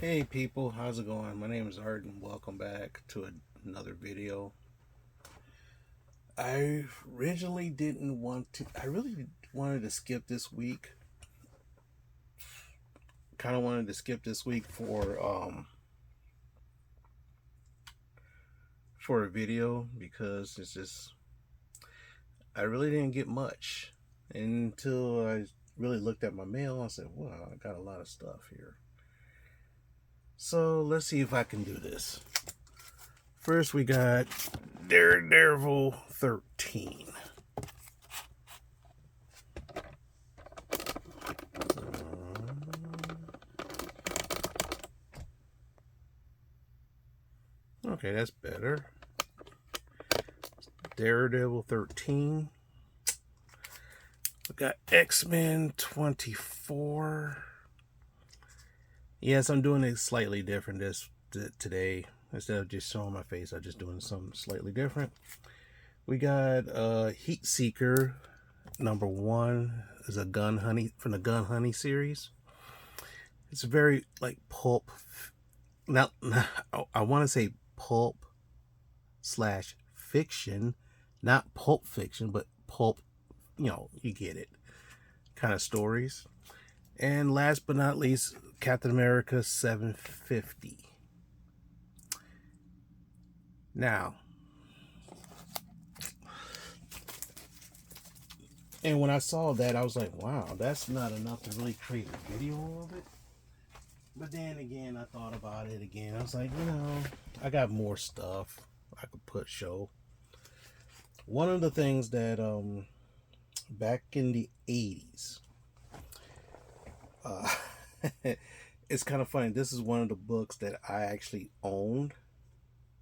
Hey people, how's it going? My name is Art and welcome back to another video. I originally didn't want to, I really wanted to skip this week. Kind of wanted to skip this week for a video because it's just I really didn't get much until I really looked at my mail. I said, "Wow, I got a lot of stuff here." So, let's see if I can do this. First, we got Daredevil 13. Okay, that's better. Daredevil 13. We got X-Men 24. Yes, I'm doing it slightly different today. Instead of just showing my face, I'm just doing something slightly different. We got Heat Seeker #1 is a Gun Honey from the Gun Honey series. It's very like pulp. Now I want to say pulp slash fiction, not pulp fiction, but pulp. You get it. Kind of stories. And last but not least, Captain America 750. Now, and when I saw that, I was like, wow, that's not enough to really create a video of it. But then again, I thought about it again. I was like, I got more stuff I could show. One of the things that back in the 80s, uh, it's kind of funny. This is one of the books that I actually owned.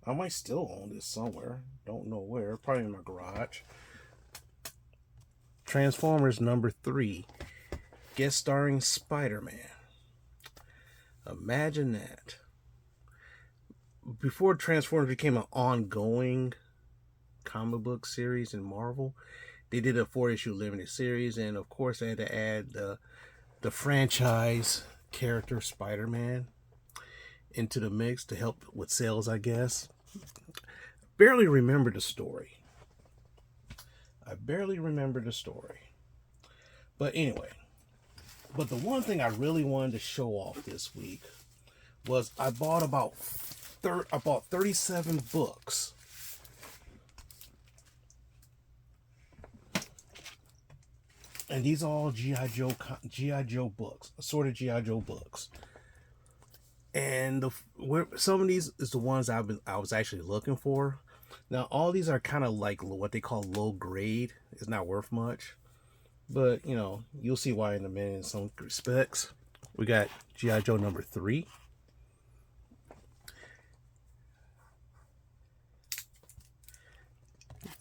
I might still own this somewhere. Don't know where. Probably in my garage. Transformers #3, guest starring Spider-Man. Imagine that. Before Transformers became an ongoing comic book series in Marvel, they did a 4-issue limited series, and of course they had to add the franchise character Spider-Man into the mix to help with sales, I guess. Barely remember the story. I barely remember the story. But anyway, but the one thing I really wanted to show off this week was I bought about 37 books. And these are all G.I. Joe books, assorted G.I. Joe books. And some of these is the ones I was actually looking for. Now all these are kind of like what they call low grade. It's not worth much, but you'll see why in a minute in some respects. We got G.I. Joe #3,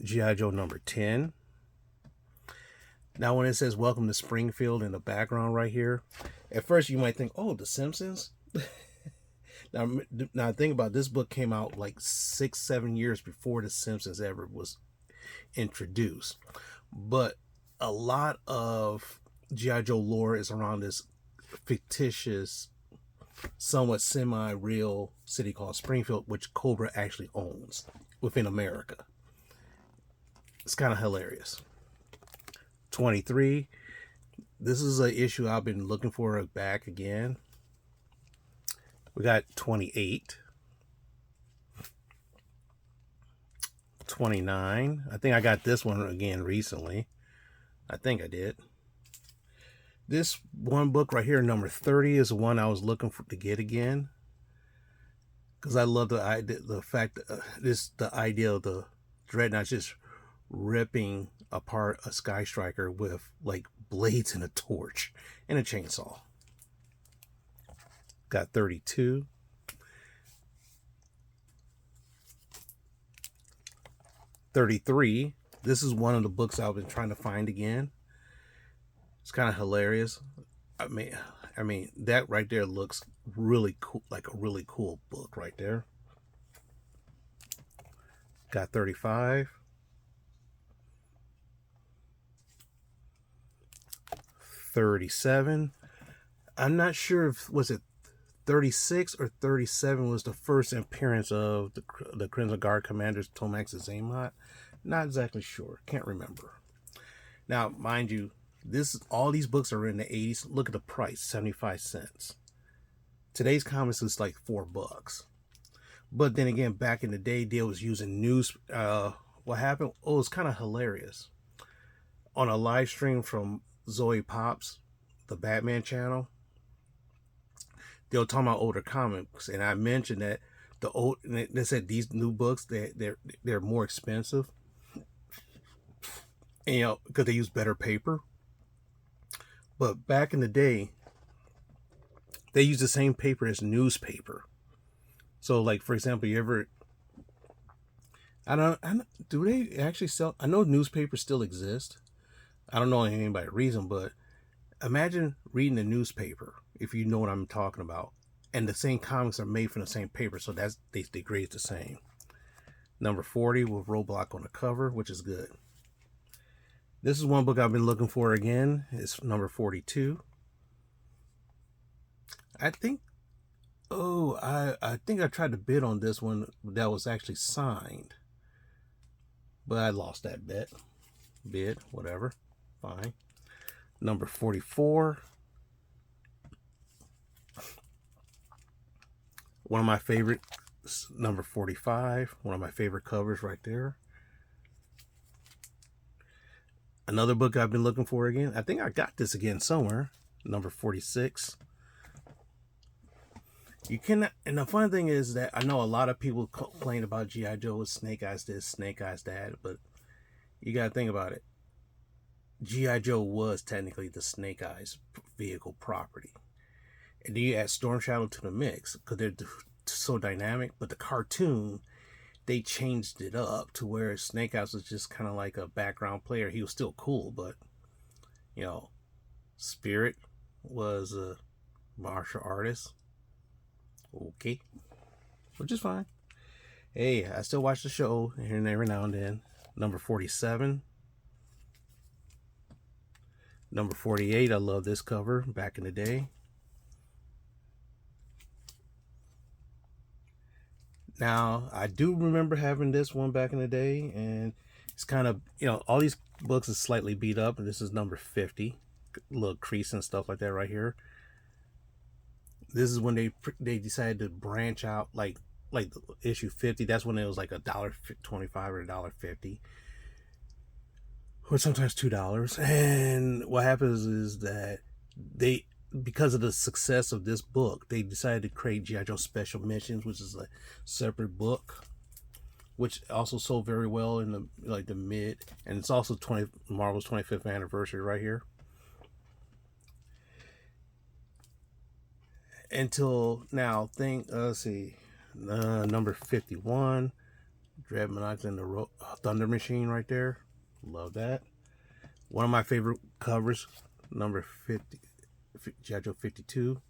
G.I. Joe #10. Now when it says "Welcome to Springfield" in the background right here, at first you might think, "Oh, The Simpsons." Now think about it, this book came out like 6-7 years before The Simpsons ever was introduced, but a lot of G.I. Joe lore is around this fictitious, somewhat semi-real city called Springfield, which Cobra actually owns within America. It's kind of hilarious. 23. This is an issue I've been looking for back again. We got 28. 29. I think I got this one again recently. I think I did. This one book right here, #30, is the one I was looking for to get again. Because I love the fact that the idea of the Dreadnought just ripping apart a Sky Striker with like blades and a torch and a chainsaw. Got 32. 33. This is one of the books I've been trying to find again. It's kind of hilarious. I mean that right there looks really cool, like a really cool book right there. Got 35. 37. I'm not sure if was it 36 or 37 was the first appearance of the Crimson Guard commanders Tomax and Xamot. Not exactly sure. Can't remember. Now, mind you, all these books are in the 80s. Look at the price, 75 cents. Today's comics is like $4. But then again, back in the day, they was using news. What happened? Oh, it's kind of hilarious. On a live stream from Zoe Pops, the Batman channel, they were talking about older comics, and I mentioned that they said these new books they're more expensive, and, because they use better paper. But back in the day, they used the same paper as newspaper. So, like, for example, do they actually sell? I know newspapers still exist. I don't know anything by reason, but imagine reading a newspaper, if you know what I'm talking about, and the same comics are made from the same paper, so they grade the same. Number 40 with Roadblock on the cover, which is good. This is one book I've been looking for again. It's number 42. I think I tried to bid on this one that was actually signed, but I lost that bid, whatever, fine. Number 44. One of my favorite, number 45. One of my favorite covers right there. Another book I've been looking for again. I think I got this again somewhere. Number 46. You cannot, and the funny thing is that I know a lot of people complain about G.I. Joe with Snake Eyes this, Snake Eyes that, but you got to think about it. G.I. Joe was technically the Snake Eyes vehicle property. And then you add Storm Shadow to the mix because they're so dynamic, but the cartoon, they changed it up to where Snake Eyes was just kind of like a background player. He was still cool, but, Spirit was a martial artist. Okay. Which is fine. Hey, I still watch the show here and every now and then. Number 47. Number 48, I love this cover back in the day. Now, I do remember having this one back in the day, and it's kind of, all these books is slightly beat up, and this is number 50. Little crease and stuff like that right here. This is when they decided to branch out, like issue 50. That's when it was like $1.25 or $1.50, or sometimes $2. And what happens is that because of the success of this book, they decided to create G.I. Joe Special Missions, which is a separate book, which also sold very well in the mid, and it's also Marvel's 25th anniversary right here. Until now, let's see, number 51, Dreadnought and the Thunder Machine right there. Love that. One of my favorite covers, number 50, G.I. Joe 52.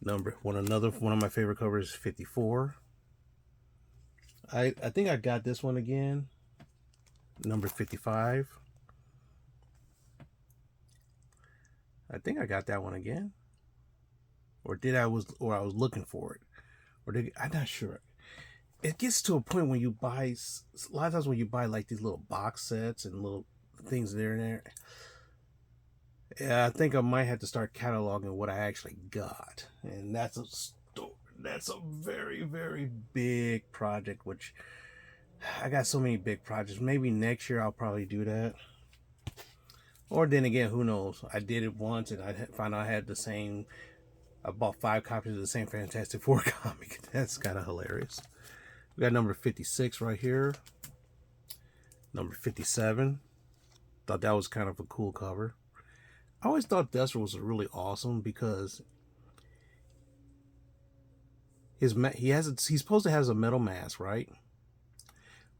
Another one of my favorite covers is 54. I think I got this one again, number 55. I think I got that one again, or I was looking for it, I'm not sure. It gets to a point when you buy, a lot of times when you buy like these little box sets and little things there and there. Yeah, I think I might have to start cataloging what I actually got, and that's a very, very big project. Which I got so many big projects. Maybe next year I'll probably do that. Or then again, who knows? I did it once and I found out I bought 5 copies of the same Fantastic Four comic. That's kind of hilarious. We got number 56 right here. Number 57. Thought that was kind of a cool cover. I always thought Destro was really awesome because he's supposed to have a metal mask, right?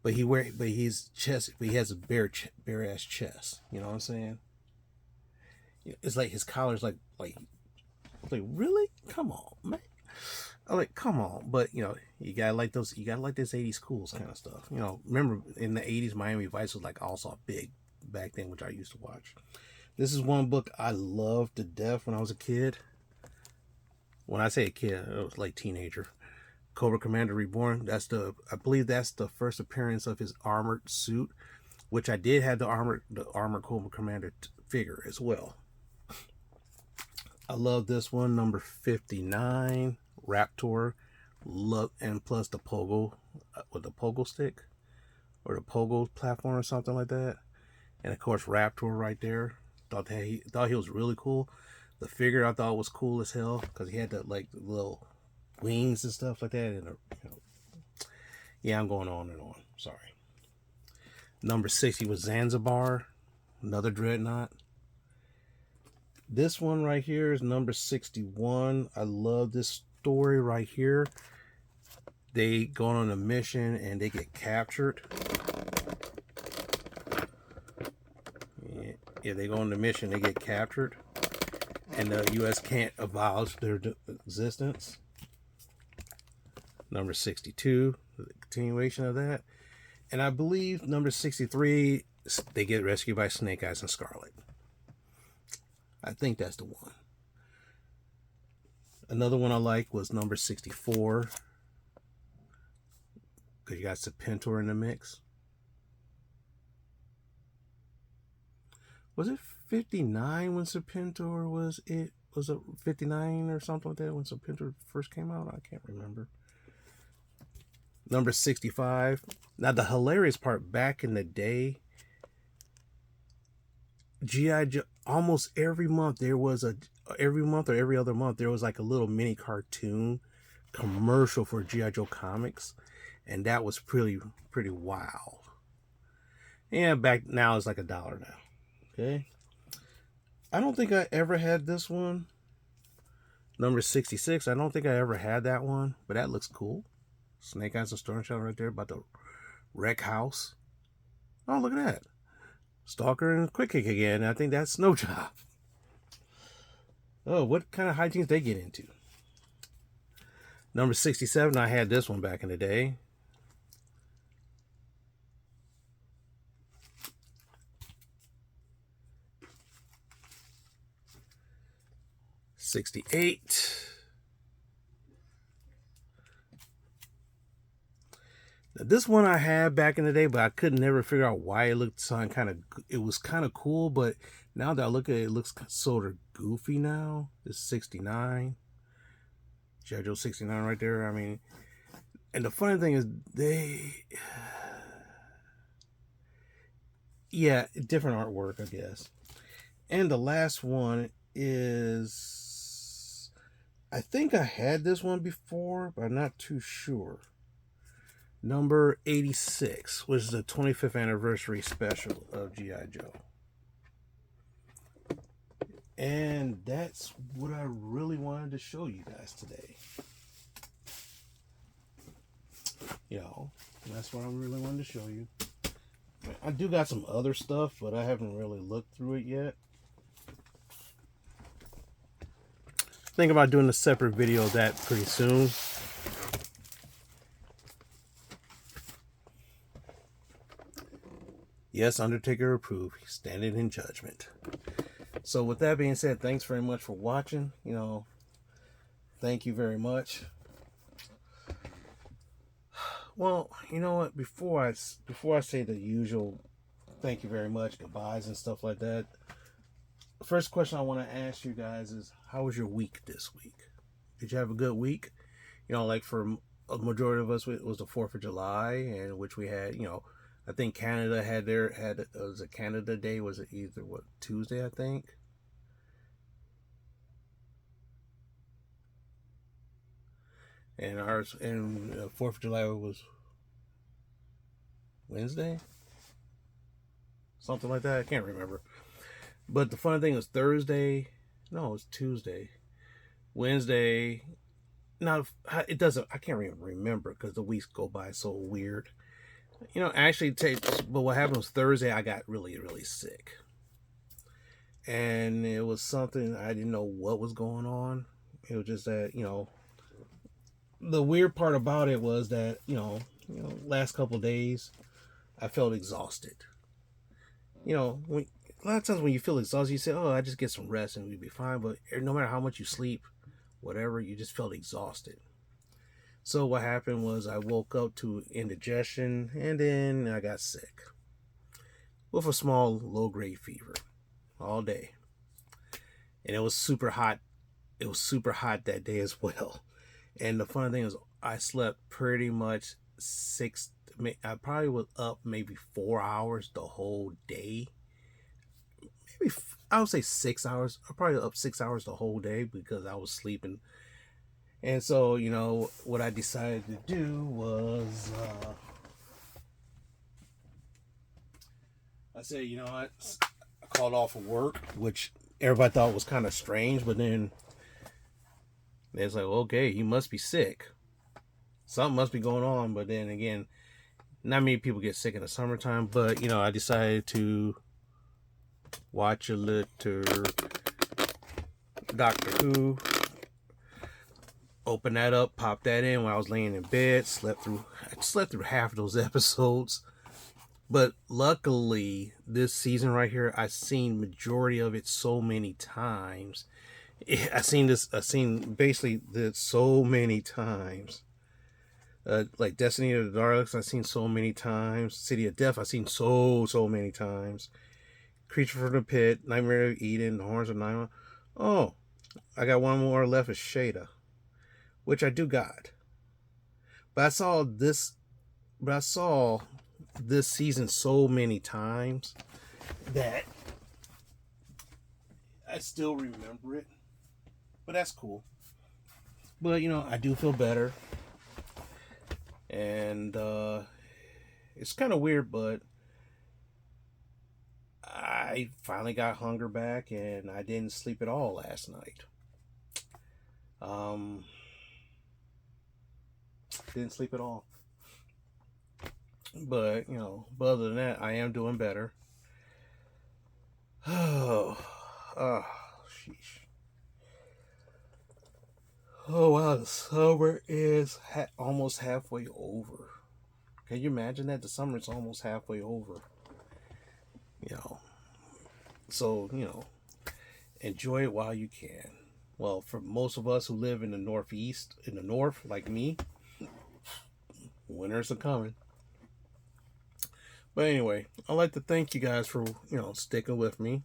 But he has a bare ass chest. You know what I'm saying? It's like his collar's like really? Come on, man. I'm like, come on. But you gotta like those 80s cools kind of stuff. Remember in the 80s Miami Vice was like also big back then, which I used to watch. This is one book I loved to death when I was a kid. When I say a kid, it was like teenager. Cobra Commander Reborn. I believe that's the first appearance of his armored suit, which I did have the armored Cobra Commander figure as well. I love this one, number 59, Raptor. Love, and plus the pogo with the pogo stick or the pogo platform or something like that. And of course, Raptor right there. Thought he was really cool. The figure I thought was cool as hell because he had the like little wings and stuff like that. And yeah, I'm going on and on. Sorry. Number 60 was Zanzibar, another Dreadnought. This one right here is number 61. I love this story right here. They go on a mission and they get captured. Yeah, they go on the mission, they get captured. And the U.S. can't avouch their existence. Number 62, the continuation of that. And I believe number 63, they get rescued by Snake Eyes and Scarlet. I think that's the one. Another one I like was number 64. Because you got Serpentor in the mix. Was it 59 when Serpentor was it? Was it 59 or something like that when Serpentor first came out? I can't remember. Number 65. Now the hilarious part, back in the day, G.I. Joe, almost every month there was every month or every other month there was like a little mini cartoon commercial for G.I. Joe comics, and that was pretty wild. Yeah, back now it's like $1 now. Okay. I don't think I ever had this one. Number 66. I don't think I ever had that one, but that looks cool. Snake Eyes and Storm Shadow right there about the wreck house. Oh, look at that. Stalker and Quick Kick again. I think that's Snow Job. Oh, what kind of hijinks they get into? Number 67. I had this one back in the day. '68. Now, this one I had back in the day, but I couldn't never figure out why it looked kind of. It was kind of cool, but now that I look at it, it looks sort of goofy now. It's 69. G.I. Joe 69 right there. I mean, and the funny thing is yeah, different artwork, I guess. And the last one is, I think I had this one before, but I'm not too sure. Number 86, which is the 25th anniversary special of G.I. Joe. And that's what I really wanted to show you guys today. You know, that's what I really wanted to show you. I do got some other stuff, but I haven't really looked through it yet. Think about doing a separate video of that pretty soon. Yes, Undertaker approved. He's standing in judgment. So with that being said, thanks very much for watching. You know, thank you very much. Well, you know what? Before I say the usual thank you very much, goodbyes and stuff like that, the first question I want to ask you guys is, how was your week this week? Did you have a good week? You know, like for a majority of us, it was the 4th of July, and which we had, you know, I think Canada had it was a Canada Day. Was it either Tuesday, I think? And ours, and 4th of July was Wednesday, something like that. I can't remember. But the funny thing is Thursday. No, it's Tuesday. Wednesday. Now it doesn't. I can't even remember because the weeks go by so weird. You know, actually, but what happened was Thursday, I got really, really sick. And it was something, I didn't know what was going on. It was just that, you know, the weird part about it was that, you know, last couple of days, I felt exhausted. You know, a lot of times when you feel exhausted, you say, oh, I just get some rest and we'll be fine. But no matter how much you sleep, whatever. You just felt exhausted. So what happened was I woke up to indigestion, and then I got sick with a small low-grade fever all day. And it was super hot. It was super hot that day as well. And the funny thing is, I slept pretty much I probably was up maybe 4 hours the whole day. Maybe I would say 6 hours. I probably up 6 hours the whole day because I was sleeping. And so, what I decided to do was, I said, I called off of work, which everybody thought was kind of strange, but then it's like, okay, you must be sick. Something must be going on. But then again, not many people get sick in the summertime, but, I decided to watch a little Doctor Who. Open that up, pop that in when I was laying in bed. I slept through half of those episodes. But luckily, this season right here, I've seen majority of it so many times. I've seen basically this so many times. Like Destiny of the Daleks, I've seen so many times. City of Death, I've seen so many times. Creature from the Pit, Nightmare of Eden, The Horns of Nima. Oh, I got one more left of Shada, which I do got. But I saw this season so many times that I still remember it. But that's cool. But I do feel better. And it's kind of weird, but I finally got hunger back, and I didn't sleep at all last night. Didn't sleep at all. But, but other than that, I am doing better. Oh, sheesh. Oh, wow, the summer is almost halfway over. Can you imagine that? The summer is almost halfway over. So, enjoy it while you can. Well, for most of us who live in the Northeast, in the North, like me, winters are coming. But anyway, I'd like to thank you guys for, sticking with me.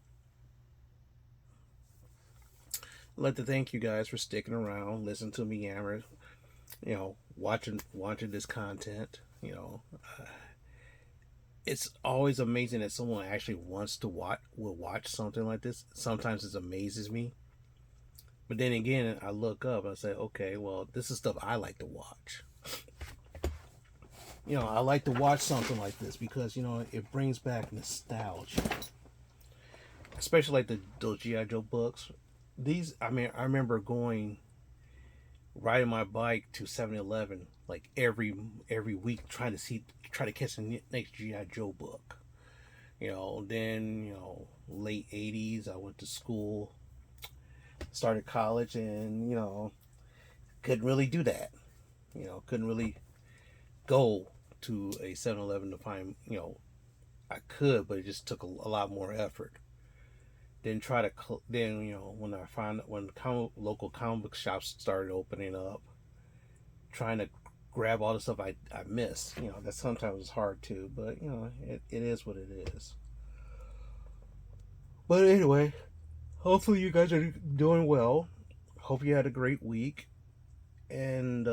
I'd like to thank you guys for sticking around, listening to me yammer, watching this content. It's always amazing that someone actually wants to will watch something like this. Sometimes it amazes me. But then again, I look up and I say, okay, well, this is stuff I like to watch. I like to watch something like this because, it brings back nostalgia. Especially like those G.I. Joe books. I remember riding my bike to 7-Eleven like every week trying to catch the next G.I. Joe book. Then, late 80s, I went to school, started college, and, couldn't really do that. Couldn't really go to a 7-Eleven to find, I could, but it just took a lot more effort. Then when local comic book shops started opening up, trying to grab all the stuff I missed, that sometimes is hard too, but it is what it is. But anyway, hopefully you guys are doing well. Hope you had a great week, and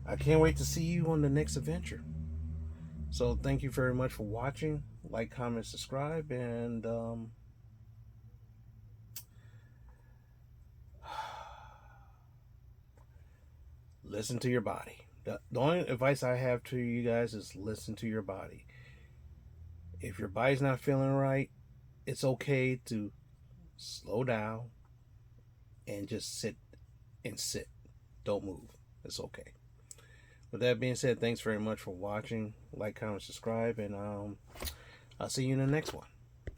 I can't wait to see you on the next adventure. So thank you very much for watching. Like, comment, subscribe, and listen to your body. The only advice I have to you guys is listen to your body. If your body's not feeling right, it's okay to slow down and just sit. Don't move. It's okay. With that being said, thanks very much for watching. Like, comment, subscribe, and I'll see you in the next one.